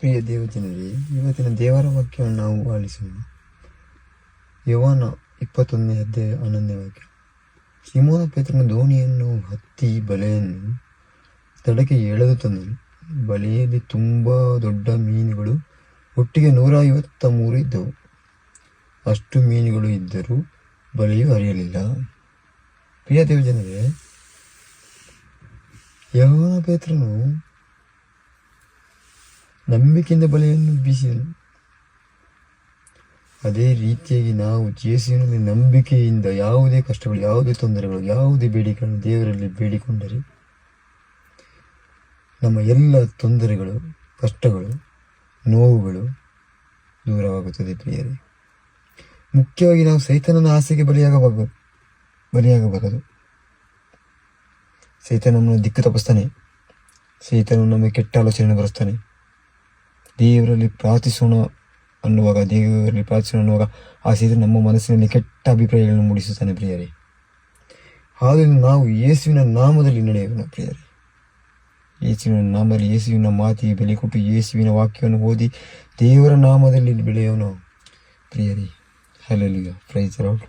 ಪ್ರಿಯ ದೇವಜನರೇ, ಇವತ್ತಿನ ದೇವರ ವಾಕ್ಯವನ್ನು ನಾವು ಆಲಿಸೋಣ. ಯೋಹಾನ 21ನೇ ಅಧ್ಯಾಯ 11ನೇ ವಾಕ್ಯ. ಸಿಮೋನ ಪೇತ್ರನ ದೋಣಿಯನ್ನು ಹತ್ತಿ ಬಲೆಯನ್ನು ದಡಕ್ಕೆ ಎಳೆದು ತಂದನು. ಬಲೆಯಲ್ಲಿ ತುಂಬ ದೊಡ್ಡ ಮೀನುಗಳು, ಒಟ್ಟಿಗೆ 153 ಇದ್ದವು. ಅಷ್ಟು ಮೀನುಗಳು ಇದ್ದರೂ ಬಲೆಯೂ ಹರಿಯಲಿಲ್ಲ. ಪ್ರಿಯ ದೇವಜನರೇ, ಯೋಹಾನ ಪೇತ್ರನು ನಂಬಿಕೆಯಿಂದ ಬಲೆಯನ್ನು ಬೀಸಿದನು. ಅದೇ ರೀತಿಯಾಗಿ ನಾವು ಯೇಸುವಿನಲ್ಲಿ ನಂಬಿಕೆಯಿಂದ ಯಾವುದೇ ಕಷ್ಟಗಳು, ಯಾವುದೇ ತೊಂದರೆಗಳು, ಯಾವುದೇ ಬೇಡಿಕೆಗಳನ್ನು ದೇವರಲ್ಲಿ ಬೇಡಿಕೊಂಡರೆ ನಮ್ಮ ಎಲ್ಲ ತೊಂದರೆಗಳು, ಕಷ್ಟಗಳು, ನೋವುಗಳು ದೂರವಾಗುತ್ತದೆ. ಪ್ರಿಯರೇ, ಮುಖ್ಯವಾಗಿ ನಾವು ಸೈತಾನನ ಆಸೆಗೆ ಬಲಿಯಾಗಬಾರದು. ಸೈತಾನ ನಮ್ಮನ್ನು ದಿಕ್ಕು ತಪ್ಪಿಸ್ತಾನೆ. ಸೈತಾನ ನಮಗೆ ಕೆಟ್ಟ ಆಲೋಚನೆ ಬರೆಸ್ತಾನೆ. ದೇವರಲ್ಲಿ ಪ್ರಾರ್ಥಿಸೋಣ ಅನ್ನುವಾಗ ಆ ಸೈತಾನ ನಮ್ಮ ಮನಸ್ಸಿನಲ್ಲಿ ಕೆಟ್ಟ ಅಭಿಪ್ರಾಯಗಳನ್ನು ಮೂಡಿಸುತ್ತಾನೆ. ಪ್ರಿಯರೇ, ಆದ್ದರಿಂದ ನಾವು ಯೇಸುವಿನ ನಾಮದಲ್ಲಿ ನಡೆಯೋಣ. ಪ್ರಿಯರೇ, ಯೇಸುವಿನ ನಾಮದಲ್ಲಿ, ಯೇಸುವಿನ ಮಾತಿಗೆ ಬೆಲೆ ಕೊಟ್ಟು ಯೇಸುವಿನ ವಾಕ್ಯವನ್ನು ಓದಿ ದೇವರ ನಾಮದಲ್ಲಿ ಬೆಳೆಯೋಣ. ಪ್ರಿಯರೇ, ಹಲ್ಲೆಲೂಯಾ, ಪ್ರೈಸ್ ದಿ ಲಾರ್ಡ್.